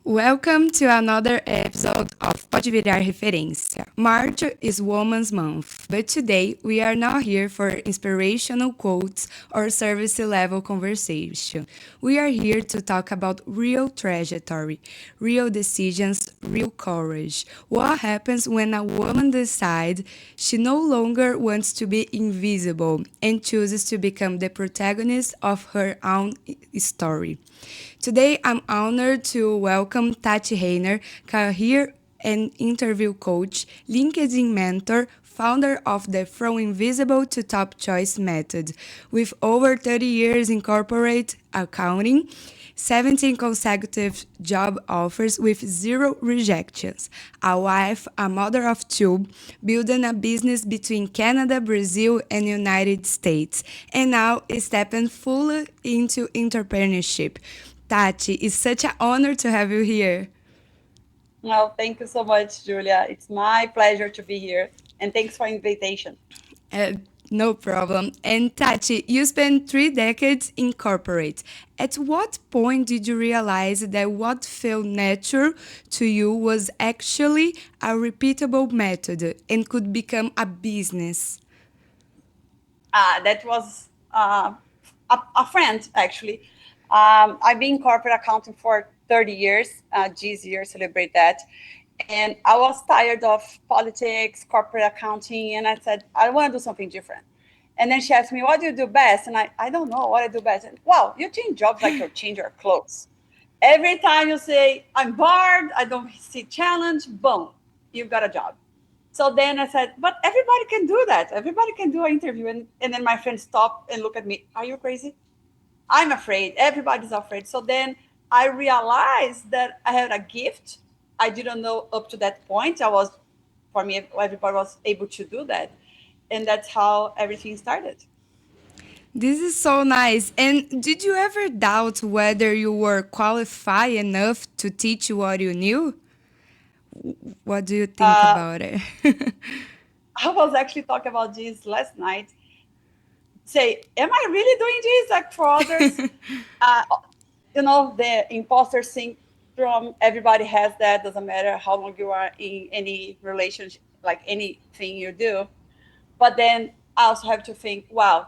Welcome to another episode of Pode Virar Referência. March is Women's Month, but today we are not here for inspirational quotes or service level conversation. We are here to talk about real trajectory, real decisions, real courage. What happens when a woman decides she no longer wants to be invisible and chooses to become the protagonist of her own story? Today, I'm honored to welcome Tati Rainer, career and interview coach, LinkedIn mentor, founder of the From Invisible to Top Choice method. With over 30 years in corporate accounting, 17 consecutive job offers with zero rejections. A wife, a mother of two, building a business between Canada, Brazil, and United States, and now stepping fully into entrepreneurship. Tati, it's such an honor to have you here. Well, thank you so much, Julia. It's my pleasure to be here. And thanks for invitation. Uh, no problem. And Tati, you spent 3 decades in corporate. At what point did you realize that what felt natural to you was actually a repeatable method and could become a business? That was a friend, actually. I've been in corporate accounting for 30 years. This year, celebrate that. And I was tired of politics, corporate accounting, and I said, I want to do something different. And then she asked me, what do you do best? And I don't know what I do best. And, wow, you change jobs like you change your clothes. Every time you say, I'm bored, I don't see challenge, boom, you've got a job. So then I said, but everybody can do that. Everybody can do an interview. And then my friend stopped and looked at me. Are you crazy? I'm afraid. Everybody's afraid. So then I realized that I had a gift. I didn't know up to that point. For me, everybody was able to do that. And that's how everything started. This is so nice. And did you ever doubt whether you were qualified enough to teach what you knew? What do you think Uh, about it? I was actually talking about this last night. Say, am I really doing this like for others? Uh, the imposter syndrome, everybody has that. Doesn't matter how long you are in any relationship, like anything you do. But then I also have to think, wow,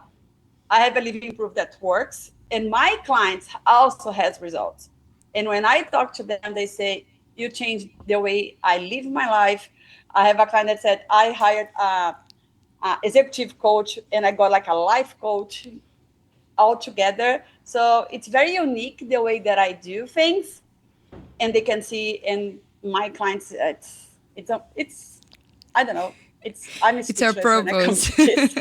I have a living proof that works. And my clients also has results. And when I talk to them, they say, you changed the way I live my life. I have a client that said, I hired a executive coach and I got like a life coach all together. So it's very unique the way that I do things, and they can see in my clients. It's I don't know. I'm It's our speechless when it comes purpose. to this.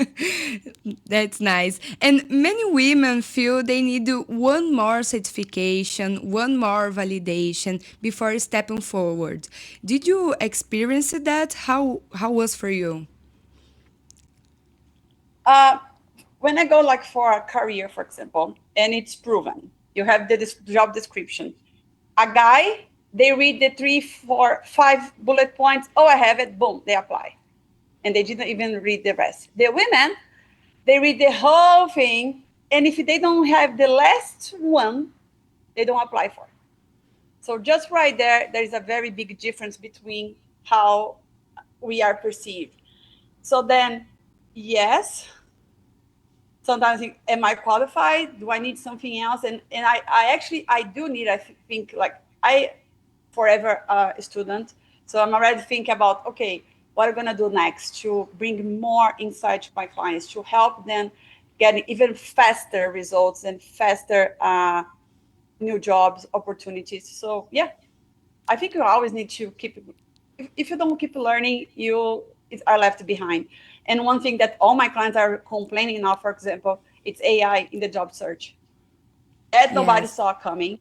That's nice. And many women feel they need one more certification, one more validation before stepping forward. Did you experience that? How was for you? Uh, when I go like for a career, for example, and it's proven, you have the job description. A guy, they read the 3, 4, 5 bullet points. Oh, I have it. Boom, they apply, and they didn't even read the rest. The women, they read the whole thing, and if they don't have the last one, they don't apply for it. So just right there is a very big difference between how we are perceived. So then, yes, sometimes I think, am I qualified? Do I need something else? And I actually I do need. I think like I forever a student, so I'm already thinking about okay, what I'm gonna do next to bring more insight to my clients to help them get even faster results and faster new jobs opportunities. So yeah, I think you always need to keep. If you don't keep learning, you are left behind. And one thing that all my clients are complaining now, for example, it's AI in the job search. That nobody Yes. saw coming,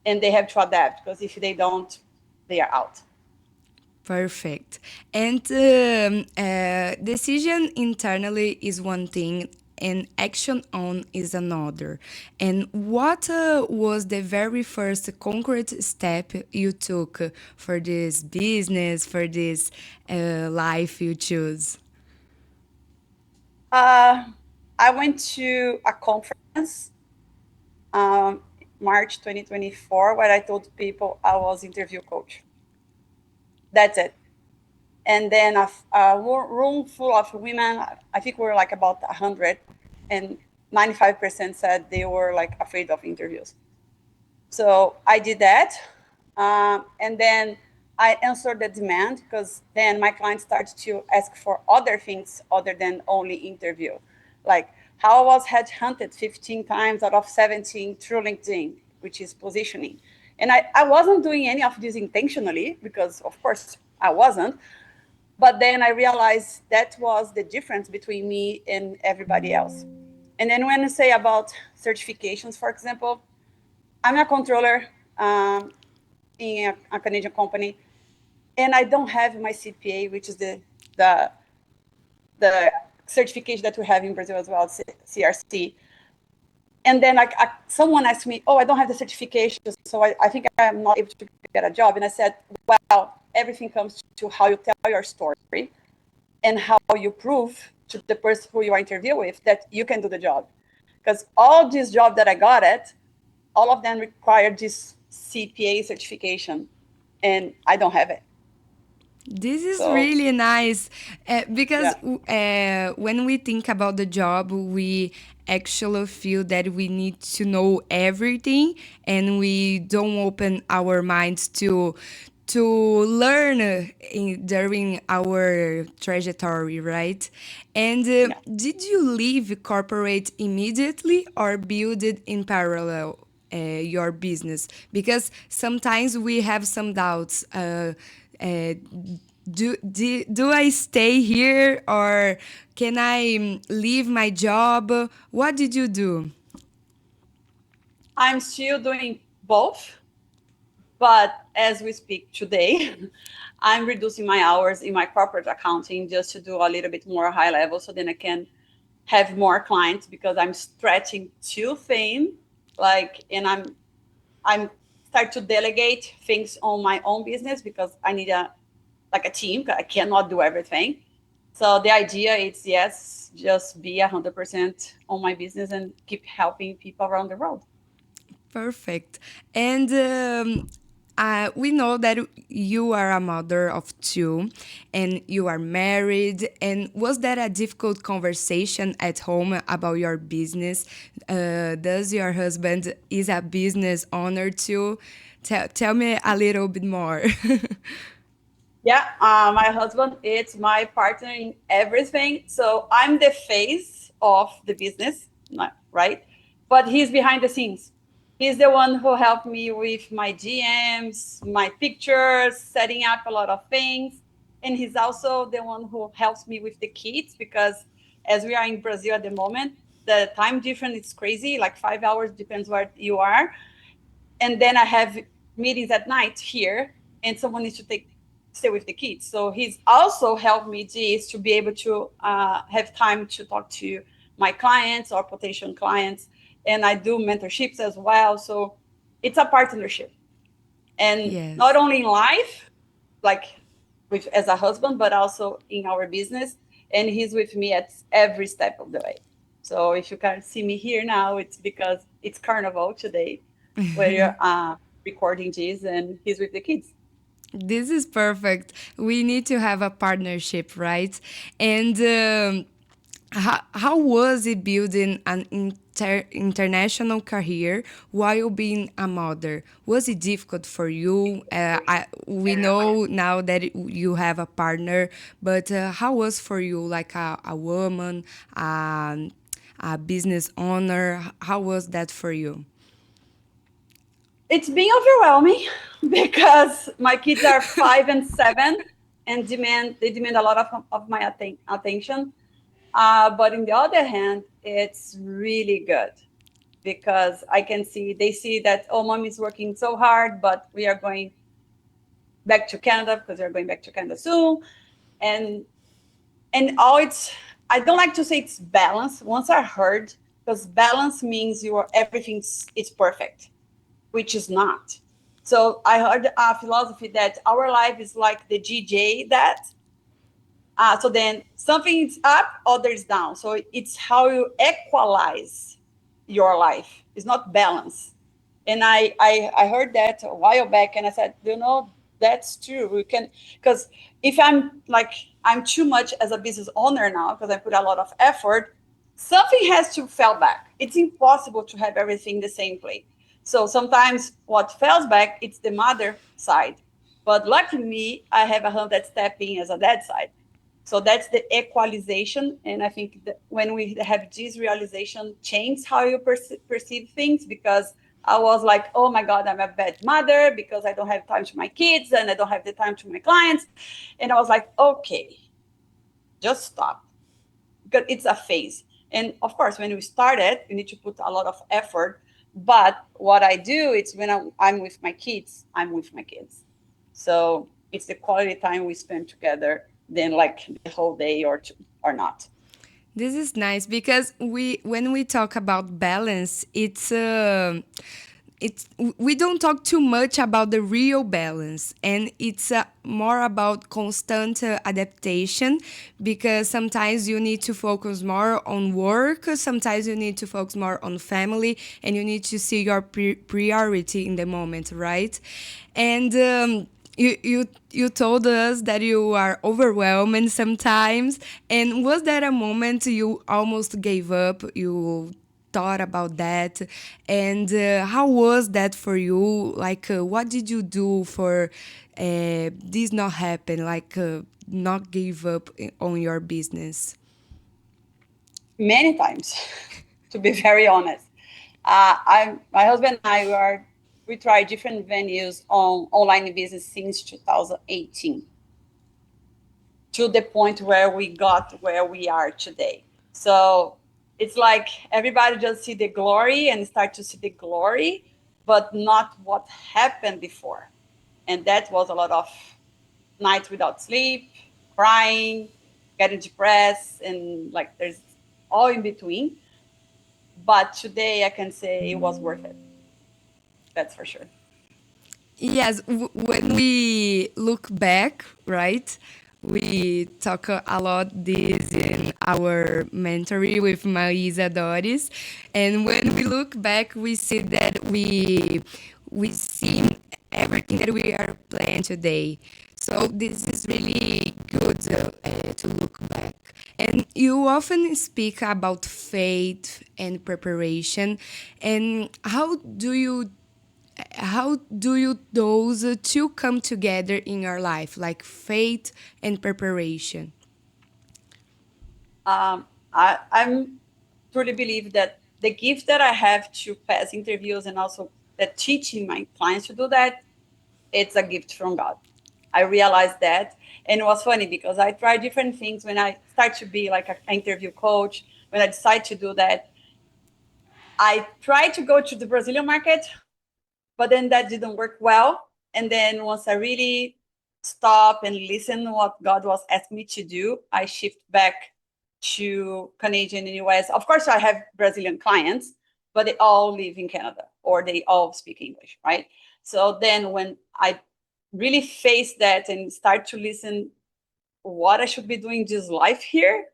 and they have to adapt because if they don't, they are out. Perfect. And decision internally is one thing, and action on is another. And what was the very first concrete step you took for this business, for this life you choose? Uh, I went to a conference. Um, March 2024, where I told people I was interview coach. That's it. And then a room full of women, I think we were like about 100, and 95% said they were like afraid of interviews. So I did that. And then I answered the demand, because then my clients started to ask for other things other than only interview. Like how I was headhunted 15 times out of 17 through LinkedIn, which is positioning. And I wasn't doing any of this intentionally, because of course I wasn't. But then I realized that was the difference between me and everybody else. And then when I say about certifications, for example, I'm a controller in a Canadian company, and I don't have my CPA, which is the the certification that we have in Brazil as well, CRC. And then someone asked me, "Oh, I don't have the certification, so I think I'm not able to get a job." And I said, "Well, everything comes to how you tell your story and how you prove to the person who you are interviewing with that you can do the job. Because all these jobs that I got all of them require this CPA certification, and I don't have it." This is So really nice because yeah, when we think about the job, we actually feel that we need to know everything, and we don't open our minds to learn during our trajectory, right? And yeah. did you leave corporate immediately or build it in parallel? Your business, because sometimes we have some doubts. Uh, do I stay here or can I leave my job? What did you do? I'm still doing both, but as we speak today, I'm reducing my hours in my corporate accounting just to do a little bit more high level, so then I can have more clients, because I'm stretching too thin. And I'm start to delegate things on my own business, because I need a team. I cannot do everything. So the idea is, yes, just be 100% on my business and keep helping people around the world. Perfect. And we know that you are a mother of two and you are married. And was that a difficult conversation at home about your business? Does your husband is a business owner too? Tell me a little bit more. Yeah, my husband is my partner in everything. So I'm the face of the business, right? But he's behind the scenes. He's the one who helped me with my GMs, my pictures, setting up a lot of things. And he's also the one who helps me with the kids, because as we are in Brazil at the moment, the time difference is crazy, like 5 hours, depends where you are. And then I have meetings at night here, and someone needs to stay with the kids. So he's also helped me this to be able to have time to talk to my clients or potential clients, and I do mentorships as well. So it's a partnership, and not Yes. only in life, like with as a husband, but also in our business. And he's with me at every step of the way. So if you can't see me here now, it's because it's Carnival today, where you're recording this, and he's with the kids. This is perfect. We need to have a partnership, right? And how was it building an international career while being a mother? Was it difficult for you? We know now that you have a partner, but how was for you, like a woman, a business owner? How was that for you? It's been overwhelming because my kids are 5 and 7, and they demand a lot of my attention. But on the other hand, it's really good, because I can see they see that, oh, mom is working so hard, but we are going back to Canada, because they're going back to Canada soon. And all it's, I don't like to say it's balance. Once I heard, because balance means everything's it's perfect, which is not. So I heard a philosophy that our life is like the GJ, that so then something is up, others down. So it's how you equalize your life. It's not balance. And I heard that a while back, and I said, that's true. We can, because if I'm too much as a business owner now, because I put a lot of effort, something has to fall back. It's impossible to have everything the same plate. So sometimes what falls back, it's the mother side. But luckily me, I have a hand that's stepping as a dad side. So that's the equalization. And I think that when we have this realization, change how you perceive things, because I was like, oh my God, I'm a bad mother because I don't have time to my kids and I don't have the time to my clients. And I was like, okay, just stop, because it's a phase. And of course, when we started, you need to put a lot of effort. But what I do is when I'm with my kids, I'm with my kids. So it's the quality time we spend together than like the whole day or two, or not. This is nice because when we talk about balance, it's we don't talk too much about the real balance, and it's more about constant adaptation, because sometimes you need to focus more on work, sometimes you need to focus more on family, and you need to see your priority in the moment, right? And you told us that you are overwhelmed sometimes. And was that a moment you almost gave up? You thought about that? And how was that for you? Like, what did you do for this not happen? Like, not give up on your business? Many times, to be very honest. My husband and I we try different venues on online business since 2018, to the point where we got where we are today. So it's like everybody just see the glory and start to see the glory, but not what happened before. And that was a lot of nights without sleep, crying, getting depressed, and like there's all in between. But today I can say it was worth it. That's for sure. Yes, when we look back, right? We talk a lot this in our mentoring with Maisa Doris, and when we look back, we see that we see everything that we are playing today. So this is really good to look back. And you often speak about faith and preparation, and how do you those two come together in your life, like faith and preparation? I'm truly believe that the gift that I have to pass interviews and also that teaching my clients to do that, it's a gift from God. I realized that. And it was funny because I tried different things when I start to be like an interview coach. When I decided to do that, I tried to go to the Brazilian market, but then that didn't work well. And then once I really stop and listen what God was asking me to do, I shift back to Canadian and US. Of course, I have Brazilian clients, but they all live in Canada or they all speak English, right? So then when I really face that and start to listen what I should be doing this life here,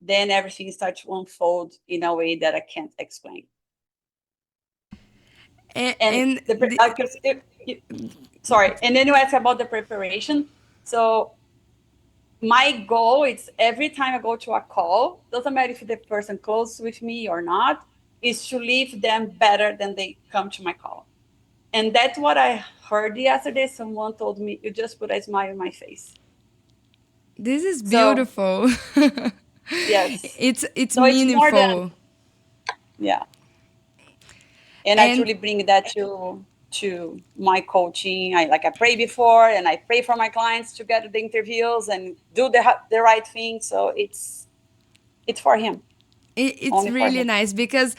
then everything starts to unfold in a way that I can't explain. And And the sorry, and then you ask about the preparation. So my goal is every time I go to a call, doesn't matter if the person close with me or not, is to leave them better than they come to my call. And that's what I heard yesterday. Someone told me, you just put a smile on my face. this is So beautiful. yes. It's So it's more than, meaningful. yeah. And I And truly bring that to my coaching. I pray before and I pray for my clients to get the interviews and do the right thing. So it's for him, it's only for really him. nice because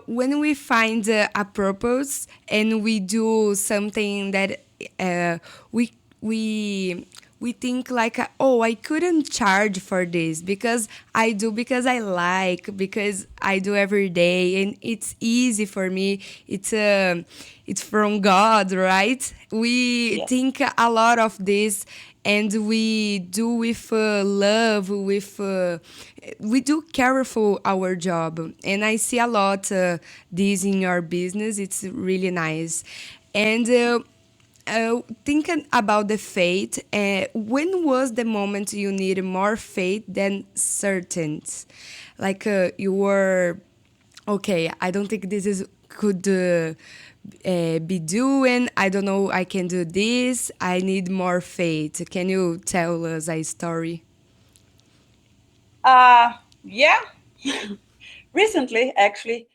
when we find a purpose and we do something that uh, we we we think like, oh, I couldn't charge for this because I do because I like, because I do every day and it's easy for me. It's from God, right? We Yes. think a lot of this, and we do with love, with we do care for our job. And I see a lot this in your business. It's really nice. And thinking about the faith, when was the moment you needed more faith than certainty? Like you were, okay, I don't think this is could be doing. I don't know. I can do this. I need more faith. Can you tell us a story? Yeah. Recently, actually,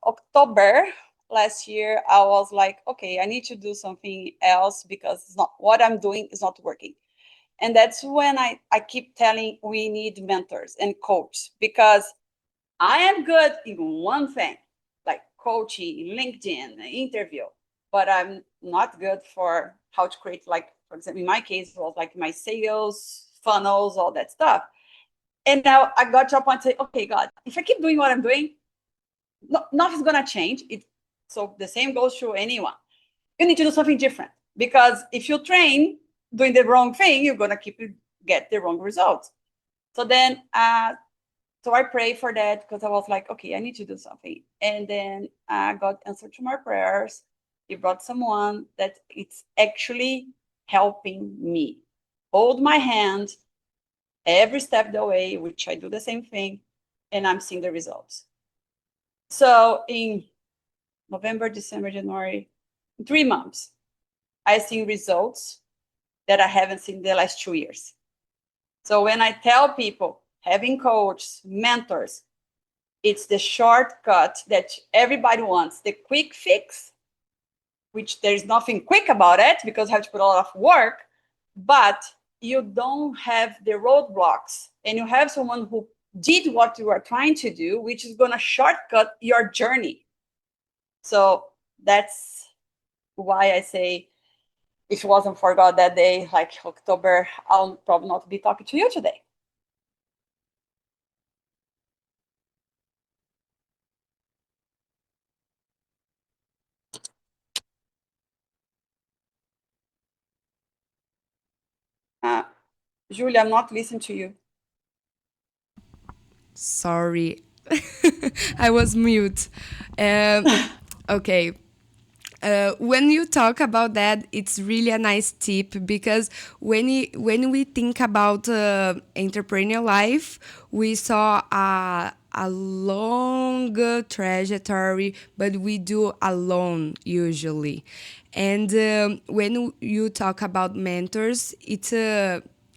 October last year, I was like, okay, I need to do something else because it's not what I'm doing is not working. And that's when I keep telling we need mentors and coach because I am good in one thing, like coaching, LinkedIn, interview, but I'm not good for how to create, like, for example, in my case, it was like my sales, funnels, all that stuff. And now I got to a point to say, okay, God, if I keep doing what I'm doing, nothing's going to change. So the same goes to anyone. You need to do something different because if you train doing the wrong thing, you're going to get the wrong results. So then, so I pray for that because I was like, okay, I need to do something. And then God answered to my prayers. He brought someone that it's actually helping me hold my hand every step of the way, which I do the same thing, and I'm seeing the results. So in November, December, January, in 3 months, I see results that I haven't seen the last 2 years. So when I tell people having coaches, mentors, it's the shortcut that everybody wants, the quick fix, which there's nothing quick about it because you have to put a lot of work, but you don't have the roadblocks and you have someone who did what you are trying to do, which is going to shortcut your journey. So that's why I say, if it wasn't for God that day, like October, I'll probably not be talking to you today. Julia, I'm not listening to you. Sorry, I was mute. Okay. When you talk about that, it's really a nice tip because when we think about entrepreneurial life, we saw a long trajectory, but we do alone usually. And when you talk about mentors,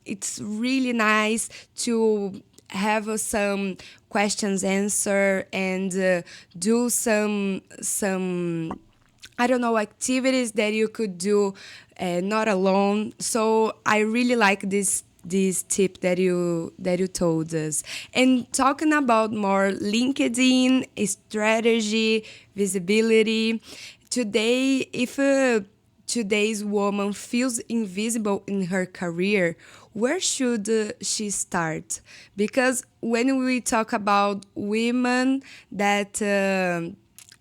it's really nice to have some questions answer and do some I don't know, activities that you could do not alone. So I really like this tip that you told us. And talking about more LinkedIn strategy, visibility. Today, if today's woman feels invisible in her career, where should she start? Because when we talk about women that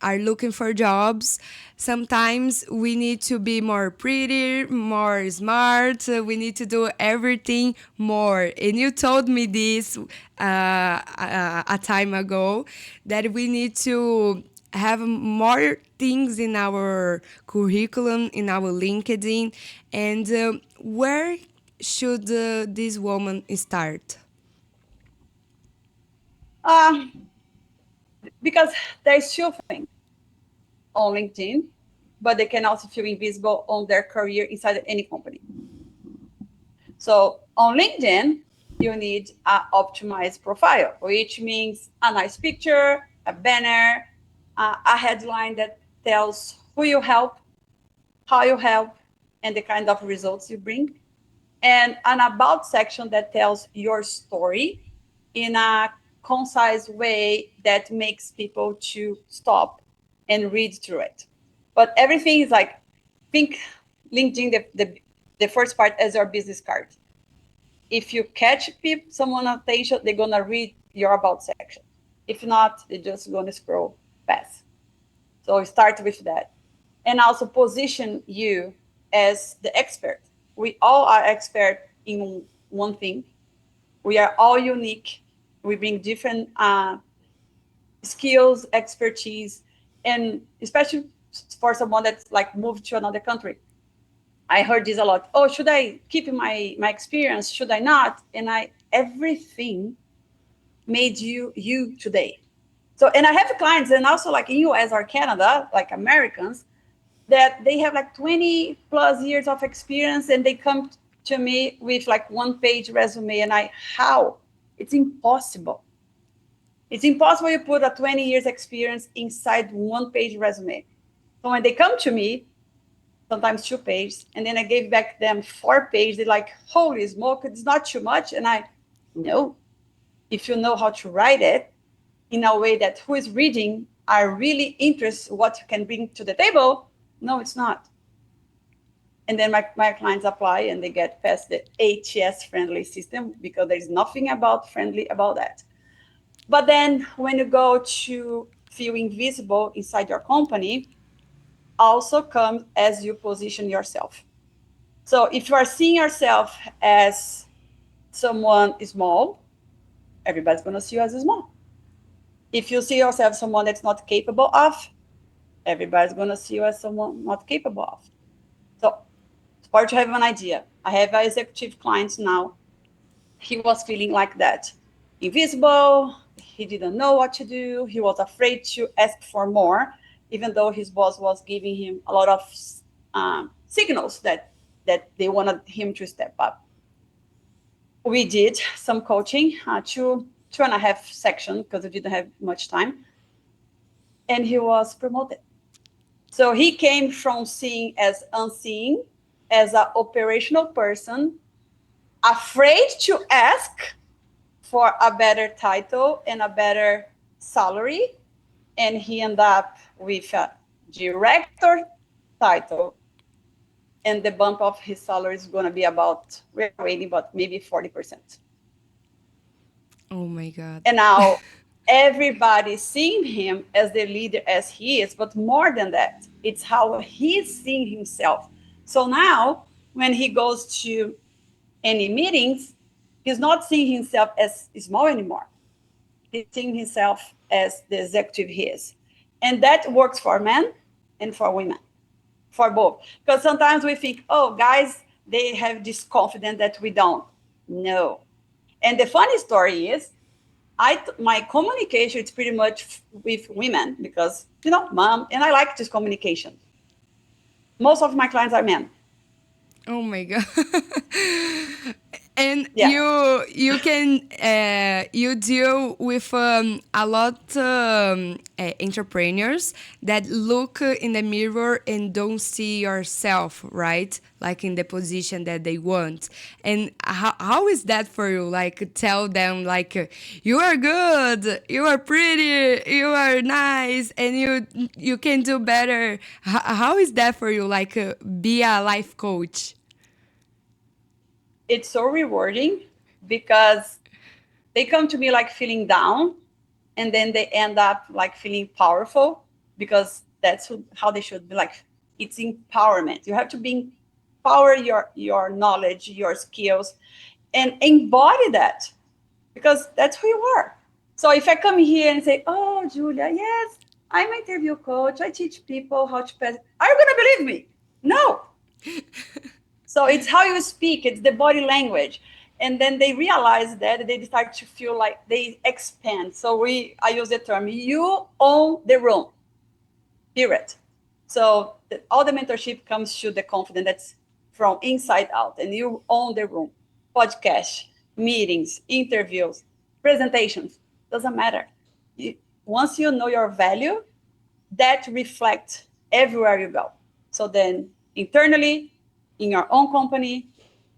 are looking for jobs, sometimes we need to be more pretty, more smart. We need to do everything more. And you told me this a time ago that we need to have more things in our curriculum, in our LinkedIn. And where should this woman start? Because there's two things on LinkedIn, but they can also feel invisible on their career inside any company. So on LinkedIn, you need an optimized profile, which means a nice picture, a banner, a headline that tells who you help, how you help, and the kind of results you bring, and an about section that tells your story in a concise way that makes people to stop and read through it. But everything is like, think LinkedIn, the the first part as your business card. If you catch someone attention, they're gonna read your about section. If not, they're just gonna scroll past. So start with that. And also position you as the expert. We all are expert in one thing. We are all unique. We bring different skills, expertise, and especially for someone that's like moved to another country. I heard this a lot. Oh, should I keep my experience? Should I not? And everything made you today. So, and I have clients, and also like in US or Canada, like Americans, that they have like 20 plus years of experience, and they come to me with like 1-page resume, and how? It's impossible. It's impossible you put a 20 years experience inside 1-page resume. So when they come to me, sometimes 2 pages, and then I gave back them 4 pages. They're like, holy smoke, it's not too much. And no, if you know how to write it in a way that who is reading are really interested what you can bring to the table, no, it's not. And then my clients apply and they get past the ATS friendly system because there's nothing about friendly about that. But then when you go to feel invisible inside your company, also comes as you position yourself. So if you are seeing yourself as someone small, everybody's going to see you as small. If you see yourself as someone that's not capable of, everybody's going to see you as someone not capable of. So for you to have an idea, I have an executive client now. He was feeling like that, invisible. He didn't know what to do. He was afraid to ask for more, even though his boss was giving him a lot of signals that they wanted him to step up. We did some coaching, 2.5 sections, because we didn't have much time. And he was promoted. So he came from seeing as unseen, as an operational person, afraid to ask for a better title and a better salary. And he ended up with a director title. And the bump of his salary is going to be about, we're waiting, but maybe 40%. Oh my God. And now everybody's seeing him as the leader as he is, but more than that, it's how he's seeing himself. So now when he goes to any meetings, he's not seeing himself as small anymore. He's seeing himself as the executive he is. And that works for men and for women, for both. Because sometimes we think, oh, guys, they have this confidence that we don't. No. And the funny story is, my communication is pretty much with women because, mom, and I like this communication. Most of my clients are men. Oh my God. And Yeah. you can you deal with a lot entrepreneurs that look in the mirror and don't see yourself, right? Like in the position that they want. And how is that for you? Like tell them like you are good, you are pretty, you are nice, and you can do better. How is that for you? Like be a life coach. It's so rewarding because they come to me like feeling down, and then they end up like feeling powerful because that's how they should be. Like, it's empowerment. You have to empower your knowledge, your skills, and embody that because that's who you are. So if I come here and say, oh, Julia, yes, I'm an interview coach, I teach people how to pass, are you going to believe me? No. So it's how you speak, it's the body language. And then they realize that they start to feel like they expand. So I use the term, you own the room, period. So all the mentorship comes to the confidence that's from inside out, and you own the room. Podcast, meetings, interviews, presentations, doesn't matter. Once you know your value, that reflects everywhere you go. So then internally, in your own company,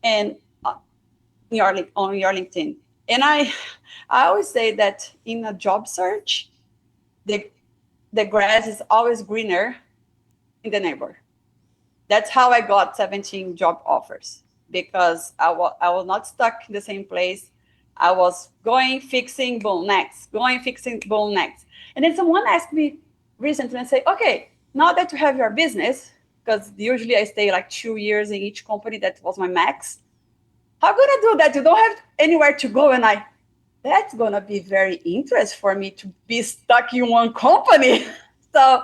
and on your LinkedIn. And I always say that in a job search, the grass is always greener in the neighbor. That's how I got 17 job offers, because I was not stuck in the same place. I was going, fixing, boom, next, going, fixing, boom, next. And then someone asked me recently and say, okay, now that you have your business, because usually I stay like 2 years in each company, that was my max. How can I do that? You don't have anywhere to go. And that's going to be very interesting for me to be stuck in one company. so,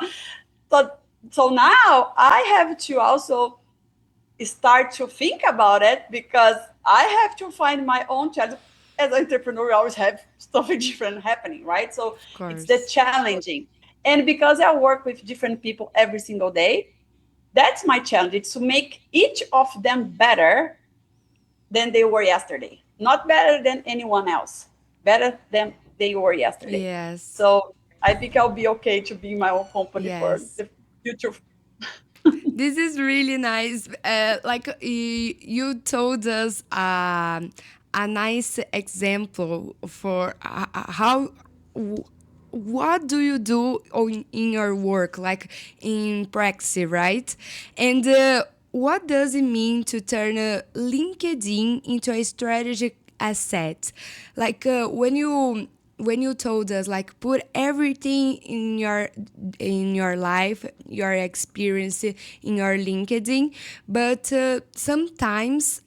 so, so now I have to also start to think about it, because I have to find my own challenge. As an entrepreneur, we always have something different happening, right? So Of it's the course. challenging. And because I work with different people every single day, that's my challenge. It's to make each of them better than they were yesterday. Not better than anyone else, better than they were yesterday. Yes. So I think I'll be okay to be my own company for Yes. the future. This is really nice. Like you told us a nice example for how. w- What do you do in your work, like in practice, right? And what does it mean to turn LinkedIn into a strategic asset? Like when you told us like put everything in your life, your experience in your LinkedIn, but sometimes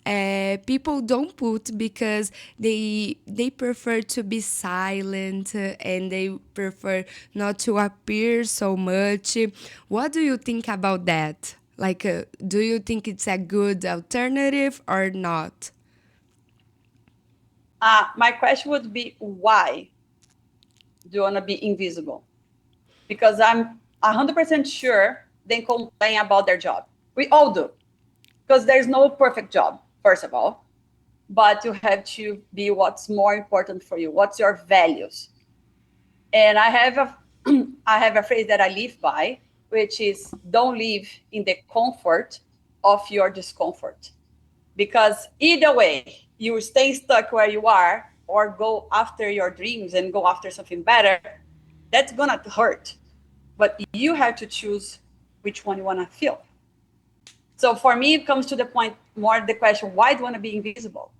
people don't put because they prefer to be silent and they prefer not to appear so much. What do you think about that? Like, do you think it's a good alternative or not? My question would be, why do you want to be invisible? Because I'm 100% sure they complain about their job. We all do, because there's no perfect job, first of all, but you have to be what's more important for you. What's your values? And I have a phrase that I live by, which is don't live in the comfort of your discomfort. Because either way, you stay stuck where you are or go after your dreams and go after something better, that's gonna hurt. But you have to choose which one you wanna feel. So for me, it comes to the point more the question, why do you wanna be invisible?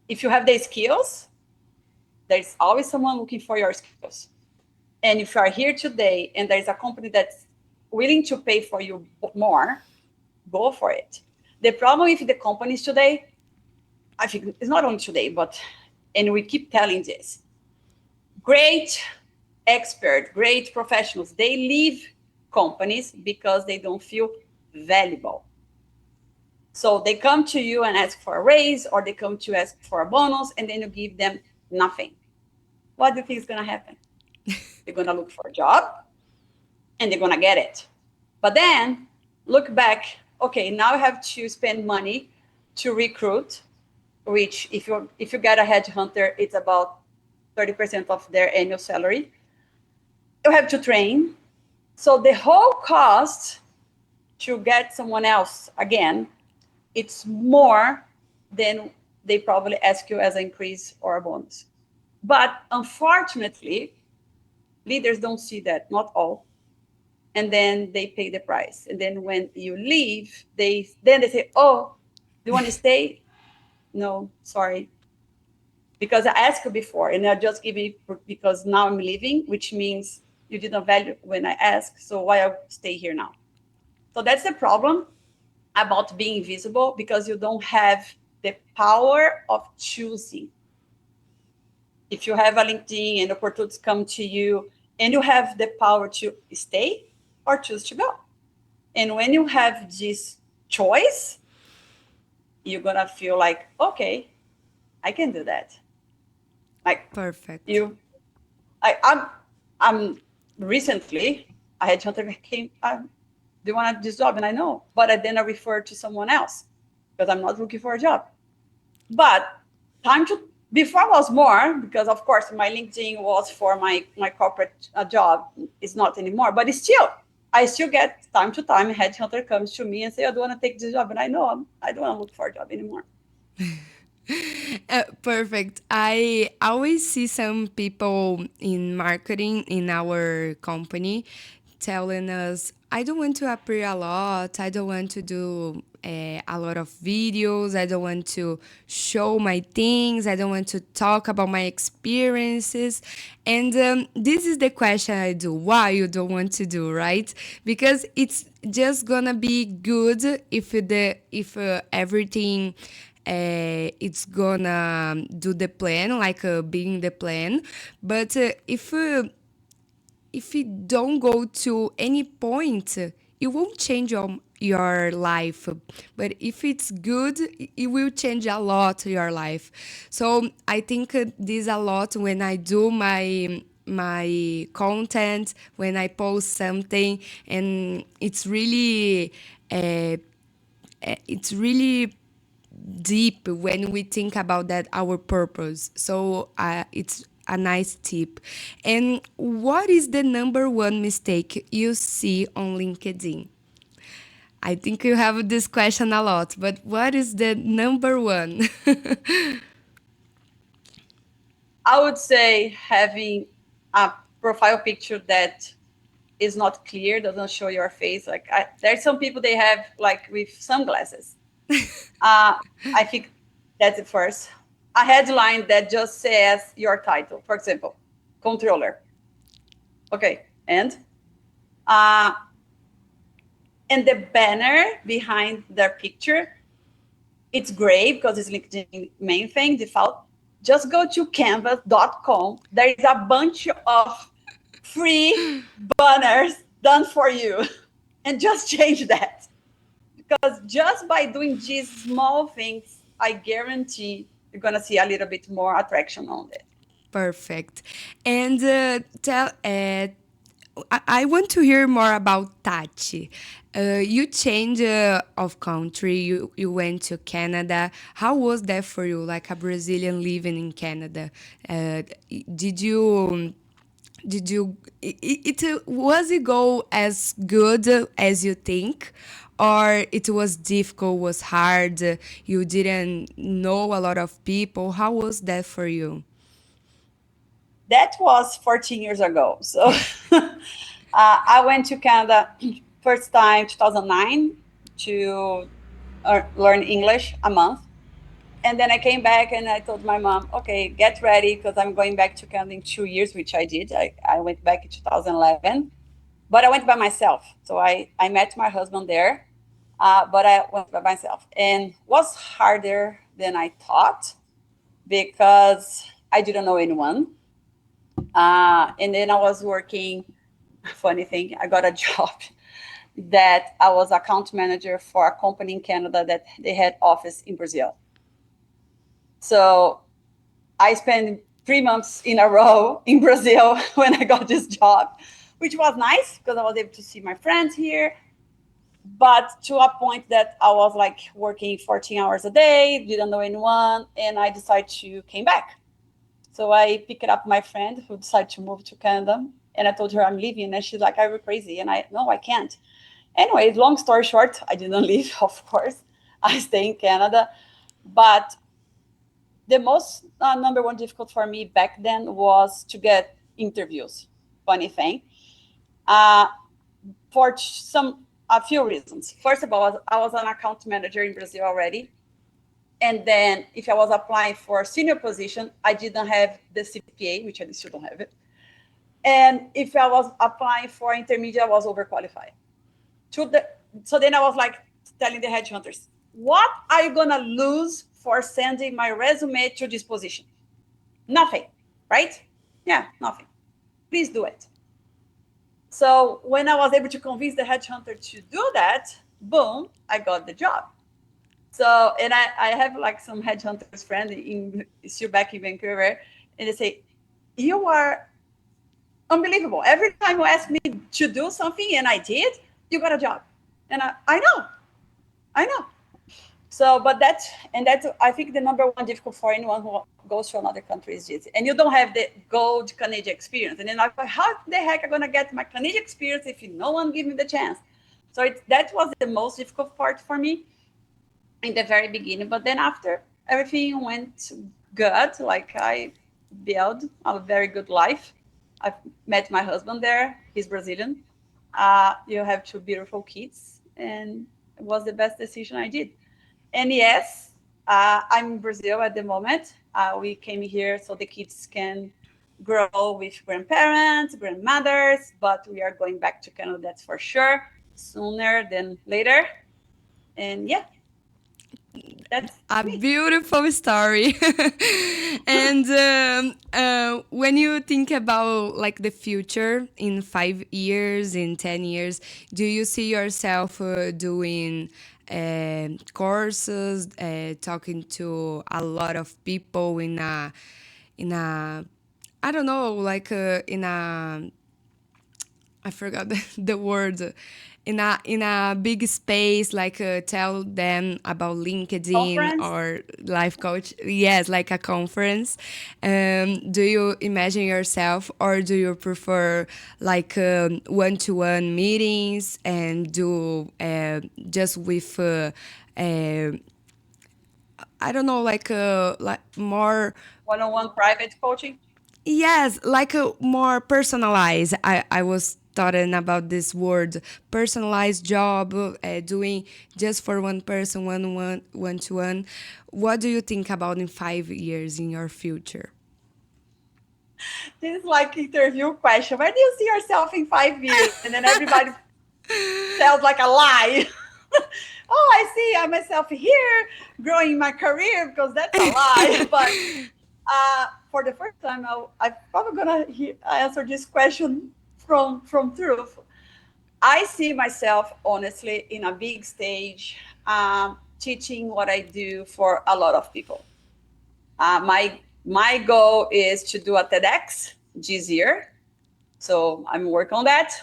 If you have the skills, there's always someone looking for your skills. And if you are here today and there's a company that's willing to pay for you more, go for it. The problem with the companies today, I think it's not only today, but, and we keep telling this, great expert, great professionals, they leave companies because they don't feel valuable. So they come to you and ask for a raise, or they come to ask for a bonus, and then you give them nothing. What do you think is going to happen? They're going to look for a job and they're going to get it. But then look back, okay, now I have to spend money to recruit, which if you get a headhunter, it's about 30% of their annual salary. You have to train. So the whole cost to get someone else again, it's more than they probably ask you as an increase or a bonus. But unfortunately, leaders don't see that, not all. And then they pay the price. And then when you leave, they say, "Oh, do you want to stay?" No, sorry, because I asked you before, and I just give it because now I'm leaving, which means you didn't value when I asked. So why I stay here now? So that's the problem about being visible, because you don't have the power of choosing. If you have a LinkedIn and opportunities come to you, and you have the power to stay or choose to go. And when you have this choice, you're gonna feel like, okay, I can do that. Like Perfect. you, I'm recently I had something that came. Do you want this job? And I know, but then I refer to someone else because I'm not looking for a job. But time to before was more, because of course my LinkedIn was for my corporate job. It's not anymore, but it's still I still get time to time a headhunter comes to me and say, I don't want to take this job, and I know I don't want to look for a job anymore. Perfect. I always see some people in marketing in our company telling us I don't want to appear a lot. I don't want to do a lot of videos. I don't want to show my things. I don't want to talk about my experiences. And this is the question I do. Why you don't want to do, right? Because it's just gonna be good if everything it's gonna do the plan, like being the plan. But if you don't go to any point, it won't change your life. But if it's good, it will change a lot your life. So I think this a lot when I do my content, when I post something, and it's really deep when we think about that our purpose. So it's a nice tip. And what is the number one mistake you see on LinkedIn? I think you have this question a lot, but what is the number one? I would say having a profile picture that is not clear, doesn't show your face. Like there's some people they have like with sunglasses. I think that's the first. A headline that just says your title, for example, controller. Okay, uh, and the banner behind their picture, it's gray because it's LinkedIn main thing default. Just go to canvas.com. There is a bunch of free banners done for you, and just change that. Because just by doing these small things, I guarantee you're gonna see a little bit more attraction on it. Perfect. And I want to hear more about Tati. You changed of country. You went to Canada. How was that for you, like a Brazilian living in Canada? Uh, did you was it go as good as you think, or it was difficult, was hard? You didn't know a lot of people. How was that for you? That was 14 years ago. So I went to Canada first time 2009 to learn English a month. And then I came back and I told my mom, okay, get ready because I'm going back to Canada in 2 years, which I did. I went back in 2011, but I went by myself. So I met my husband there, but I went by myself and was harder than I thought because I didn't know anyone. And then I was working, funny thing, I got a job that I was account manager for a company in Canada that they had office in Brazil. So I spent 3 months in a row in Brazil when I got this job, which was nice because I was able to see my friends here. But to a point that I was like working 14 hours a day, didn't know anyone, and I decided to came back. So I picked up my friend who decided to move to Canada, and I told her I'm leaving, and she's like, "Are you crazy?" And I, no, I can't. Anyway, long story short, I didn't leave, of course. I stay in Canada, but the most number one difficult for me back then was to get interviews. Funny thing, uh, for a few reasons. First of all, I was an account manager in Brazil already, and then if I was applying for a senior position, I didn't have the CPA, which I still don't have it. And if I was applying for intermediate, I was overqualified. So then I was like telling the headhunters, what are you gonna lose for sending my resume to this position? Nothing, right? Yeah, nothing. Please do it. So when I was able to convince the headhunter to do that, boom, I got the job. So, and I have like some headhunters friend still back in Vancouver, and they say, you are unbelievable. Every time you ask me to do something and I did, you got a job. And I know. So, but that's I think the number one difficult for anyone who goes to another country is this. And you don't have the gold Canadian experience. And then I'm like, how the heck am I gonna get my Canadian experience if no one give me the chance? So that was the most difficult part for me in the very beginning. But then after everything went good, like I built a very good life. I met my husband there. He's Brazilian. You have two beautiful kids, and it was the best decision I did. And yes, I'm in Brazil at the moment. We came here so the kids can grow with grandparents, grandmothers, but we are going back to Canada, that's for sure, sooner than later. And yeah, that's A me. beautiful story. And when you think about like the future in 5 years, in 10 years, do you see yourself doing courses, talking to a lot of people in a I don't know, like in a I forgot the word, in a big space, like tell them about LinkedIn Conference. or life coach. Yes, like a conference. Do you imagine yourself, or do you prefer like one-to-one meetings and do just with uh, I don't know, like more. One-on-one private coaching. Yes, like a more personalized. I was talking about this word, personalized job, doing just for one person, one to one. What do you think about in 5 years in your future? This is like interview question. Where do you see yourself in 5 years? And then everybody tells like a lie. Oh, I see myself here growing my career because that's a lie. But for the first time, I'm probably gonna answer this question from truth. I see myself honestly in a big stage, teaching what I do for a lot of people. My goal is to do a TEDx this year, so I'm working on that.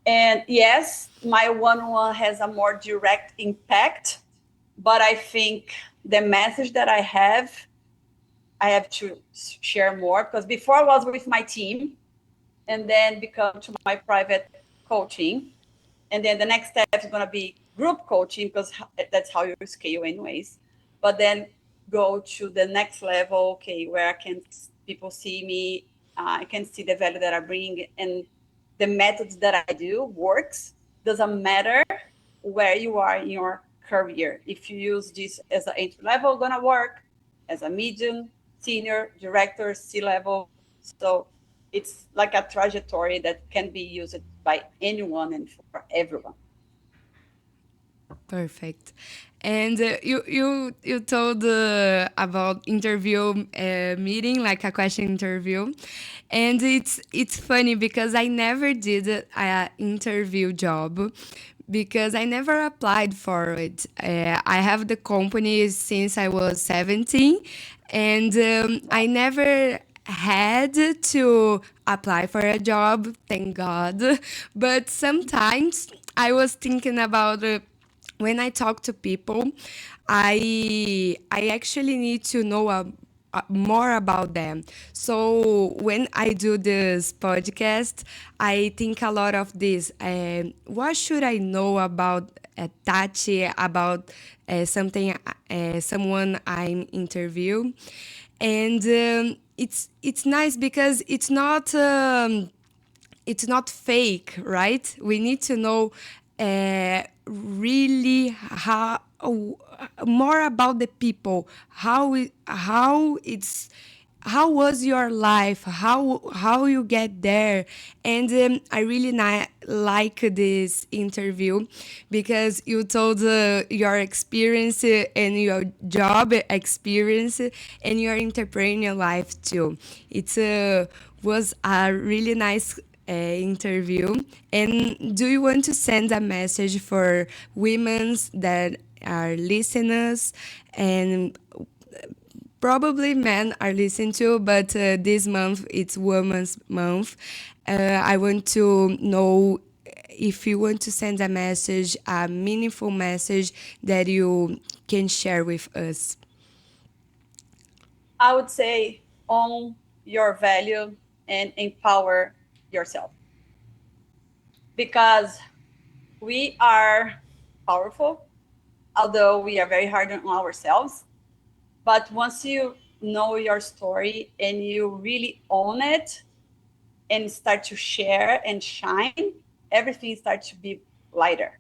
And yes, my one-on-one has a more direct impact, but I think the message that I have to share more, because before I was with my team and then become to my private coaching. And then the next step is going to be group coaching, because that's how you scale anyways. But then go to the next level, okay, where I can people see me, I can see the value that I bring, and the methods that I do works. Doesn't matter where you are in your career. If you use this as an entry level, gonna work as a medium, senior, director, C level. So it's like a trajectory that can be used by anyone and for everyone. Perfect. And you told about interview meeting, like a question interview, and it's funny because I never did a interview job because I never applied for it. I have the company since I was 17, and I never had to apply for a job, thank God. But sometimes I was thinking about when I talk to people, I actually need to know more about them. So when I do this podcast, I think a lot of this. What should I know about Tati, about someone I'm interview, and it's nice because it's not fake, right? We need to know really how more about the people, how was your life, how you get there. And I really like this interview because you told your experience and your job experience and your entrepreneurial life too. It was a really nice interview. And do you want to send a message for women that are listeners, and probably men are listening to, but this month it's Women's Month. I want to know if you want to send a message, a meaningful message that you can share with us. I would say own your value and empower yourself, because we are powerful, although we are very hard on ourselves. But once you know your story and you really own it and start to share and shine, everything starts to be lighter.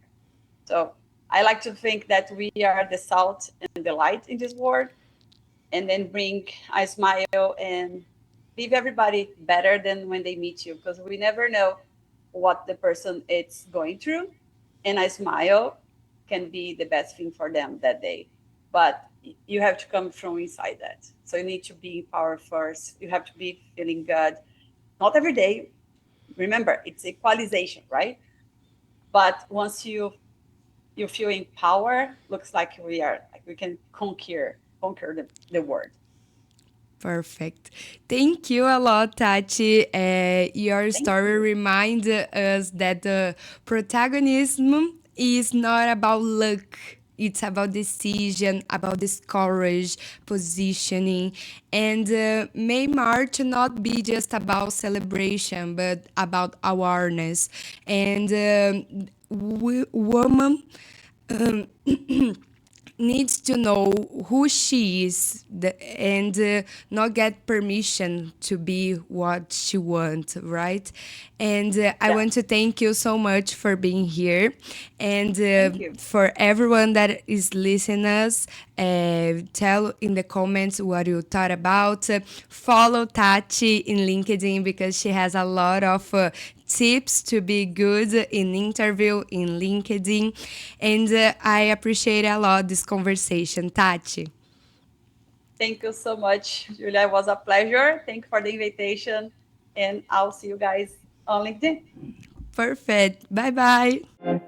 So I like to think that we are the salt and the light in this world, and then bring a smile and leave everybody better than when they meet you, because we never know what the person is going through, and a smile can be the best thing for them that day. But you have to come from inside that. So you need to be empowered first. You have to be feeling good. Not every day. Remember, it's equalization, right? But once you feel empowered, looks like we can conquer the world. Perfect. Thank you a lot, Tati. Your Thank story you. reminds us that the protagonism is not about luck. It's about decision, about this courage, positioning, and may March not be just about celebration, but about awareness. And woman needs to know who she is and not get permission to be what she wants, right? And I Yeah. want to thank you so much for being here, and Thank you. for everyone that is listening us. Tell in the comments what you thought about. Follow Tati in LinkedIn because she has a lot of tips to be good in interview in LinkedIn. And I appreciate a lot this conversation, Tati. Thank you so much, Julia. It was a pleasure. Thank you for the invitation. And I'll see you guys on LinkedIn. Perfect. Bye bye.